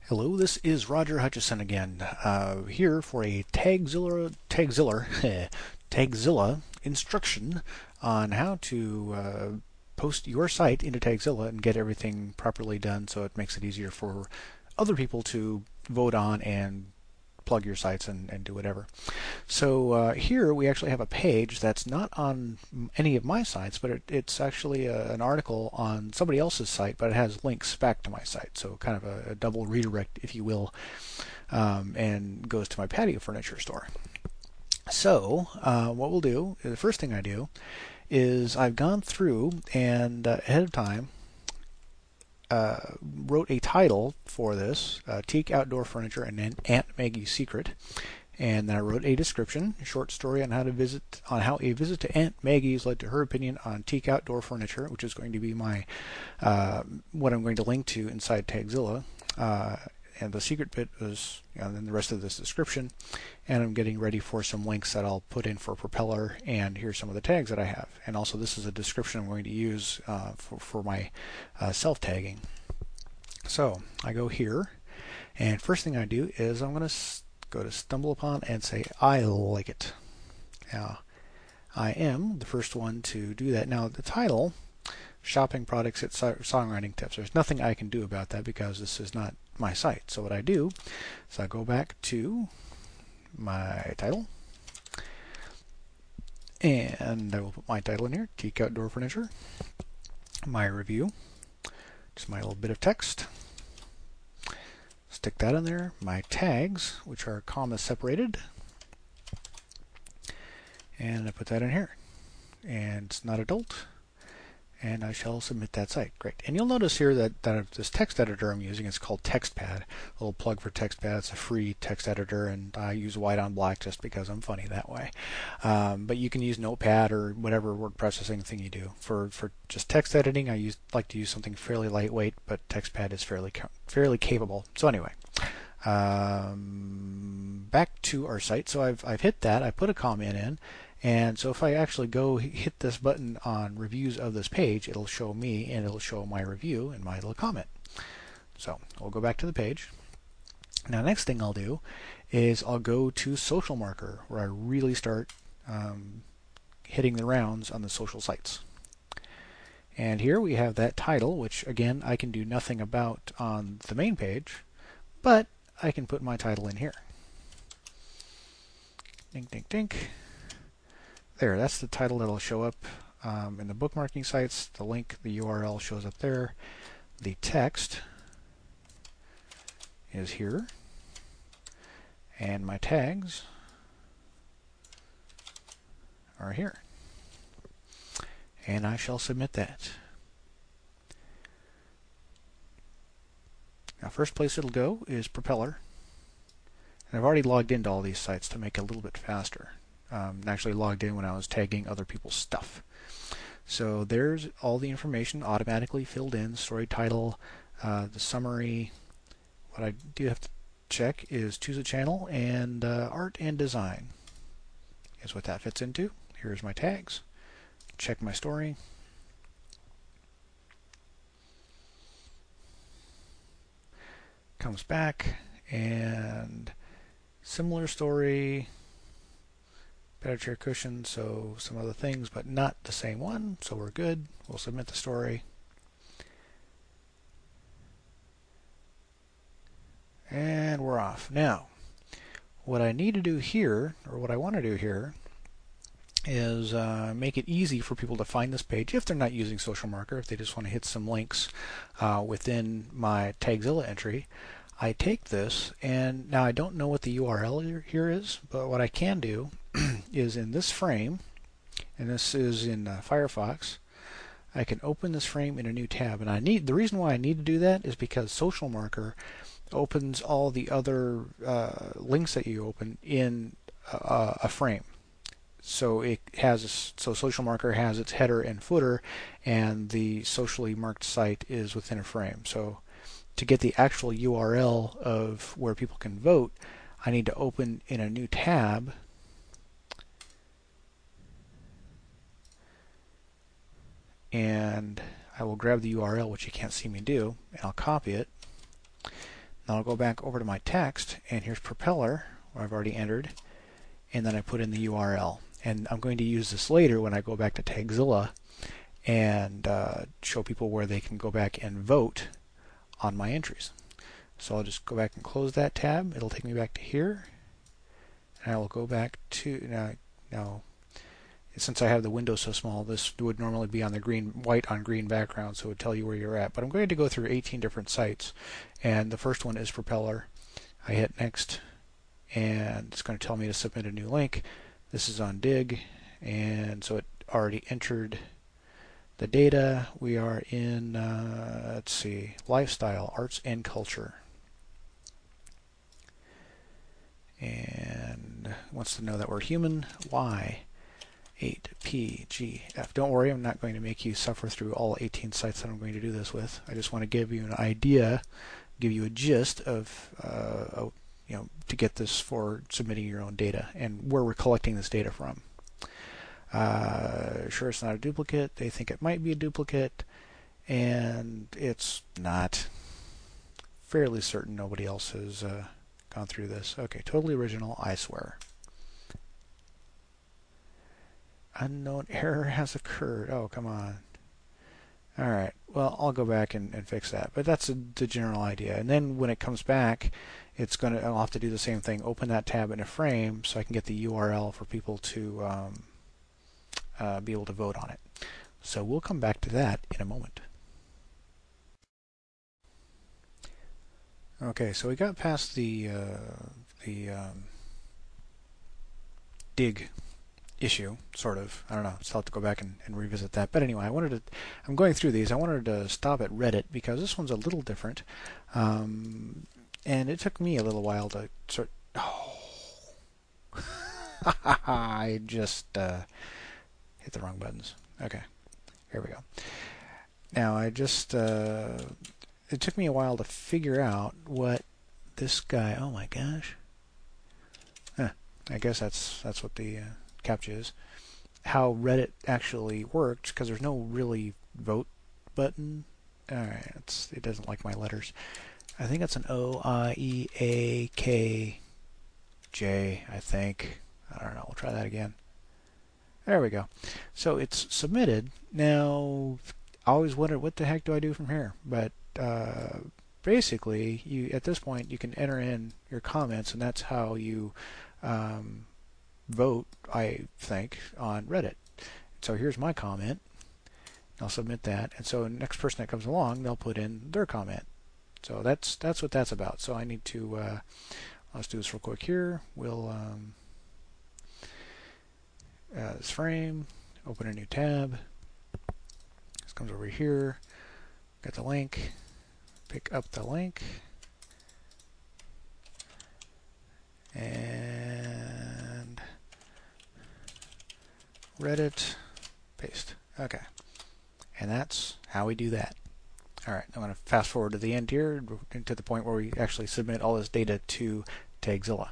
Hello, this is Roger Hutchison again, here for a TaggZilla instruction on how to post your site into TaggZilla and get everything properly done so it makes it easier for other people to vote on and plug your sites and do whatever. So here we actually have a page that's not on any of my sites, but it's actually an article on somebody else's site, but it has links back to my site, so kind of a double redirect, if you will, and goes to my patio furniture store. So what we'll do, the first thing I do, is I've gone through and ahead of time wrote a title for this, Teak Outdoor Furniture and Aunt Maggie's Secret, and then I wrote a description, a short story on how a visit to Aunt Maggie's led to her opinion on teak outdoor furniture, which is going to be my what I'm going to link to inside TaggZilla. And the secret bit was, and then the rest of this description, and I'm getting ready for some links that I'll put in for Propeller, and here's some of the tags that I have. And also this is a description I'm going to use for my self-tagging. So I go here, and first thing I do is I'm going to go to Stumble Upon and say I like it. Now I am the first one to do that. Now the title, Shopping Products at Songwriting Tips, there's nothing I can do about that because this is not my site. So what I do is I go back to my title, and I will put my title in here, Teak Outdoor Furniture, my review, just my little bit of text, stick that in there, my tags, which are comma separated, and I put that in here, and it's not adult, and I shall submit that site. Great. And you'll notice here that this text editor I'm using is called TextPad. A little plug for TextPad. It's a free text editor, and I use white on black just because I'm funny that way. But you can use Notepad or whatever word processing thing you do. For just text editing, I like to use something fairly lightweight, but TextPad is fairly capable. So anyway, back to our site. So I've hit that. I put a comment in. And so if I actually go hit this button on reviews of this page, it'll show me and it'll show my review and my little comment. So we'll go back to the page. Now next thing I'll do is I'll go to Social Marker, where I really start hitting the rounds on the social sites. And here we have that title, which again I can do nothing about on the main page, but I can put my title in here. Dink, dink, dink. There, that's the title that'll show up in the bookmarking sites. The link, the URL shows up there. The text is here. And my tags are here. And I shall submit that. Now, first place it'll go is Propeller. And I've already logged into all these sites to make it a little bit faster. Actually logged in when I was tagging other people's stuff. So there's all the information automatically filled in, story title, the summary. What I do have to check is choose a channel, and art and design is what that fits into. Here's my tags. Check my story. Comes back, and similar story, better chair cushion, so some other things, but not the same one, so we're good. We'll submit the story. And we're off. Now, what I need to do here, or what I want to do here, is make it easy for people to find this page if they're not using Social Marker, if they just want to hit some links within my TaggZilla entry. I take this, and now I don't know what the URL here is, but what I can do is in this frame, and this is in Firefox, I can open this frame in a new tab. And the reason why I need to do that is because Social Marker opens all the other links that you open in a frame. So Social Marker has its header and footer, and the socially marked site is within a frame. So to get the actual URL of where people can vote, I need to open in a new tab and I will grab the URL, which you can't see me do, and I'll copy it. Now I'll go back over to my text, and here's propeller, where I've already entered, and then I put in the URL. And I'm going to use this later when I go back to TaggZilla and show people where they can go back and vote on my entries. So I'll just go back and close that tab. It'll take me back to here. And I will go back to, now since I have the window so small, this would normally be on the white on green background, so it would tell you where you're at. But I'm going to go through 18 different sites, and the first one is propeller. I hit next, and it's going to tell me to submit a new link. This is on Dig, and so it already entered the data. We are in, let's see, lifestyle, arts and culture. And wants to know that we're human. Y 8PGF. Don't worry, I'm not going to make you suffer through all 18 sites that I'm going to do this with. I just want to give you an idea, give you a gist of, to get this for submitting your own data and where we're collecting this data from. Sure, it's not a duplicate. They think it might be a duplicate, and it's not. Fairly certain nobody else has gone through this. Okay, totally original, I swear. Unknown error has occurred. Oh, come on. Alright, well, I'll go back and fix that. But that's the general idea. And then when it comes back, I'll have to do the same thing. Open that tab in a frame so I can get the URL for people to be able to vote on it. So we'll come back to that in a moment. Okay, so we got past the dig issue, sort of. I don't know. Still have to go back and revisit that. But anyway, I'm going through these. I wanted to stop at Reddit because this one's a little different. And it took me a little while to sort. Oh, I just hit the wrong buttons. Okay, here we go. Now it took me a while to figure out what this guy. Oh my gosh. I guess that's what the CAPTCHA is. How Reddit actually worked, because there's no really vote button. Alright, it doesn't like my letters. I think it's an O-I-E-A-K-J, I think. I don't know, we'll try that again. There we go. So it's submitted. Now, I always wondered, what the heck do I do from here? But basically, at this point, you can enter in your comments, and that's how you vote, I think, on Reddit. So here's my comment. I'll submit that, and so the next person that comes along, they'll put in their comment. So that's what that's about. So I need to let's do this real quick here. We'll this frame, open a new tab. This comes over here. Got the link. Pick up the link. And Reddit, paste. Okay. And that's how we do that. Alright, I'm going to fast forward to the end here, to the point where we actually submit all this data to TaggZilla.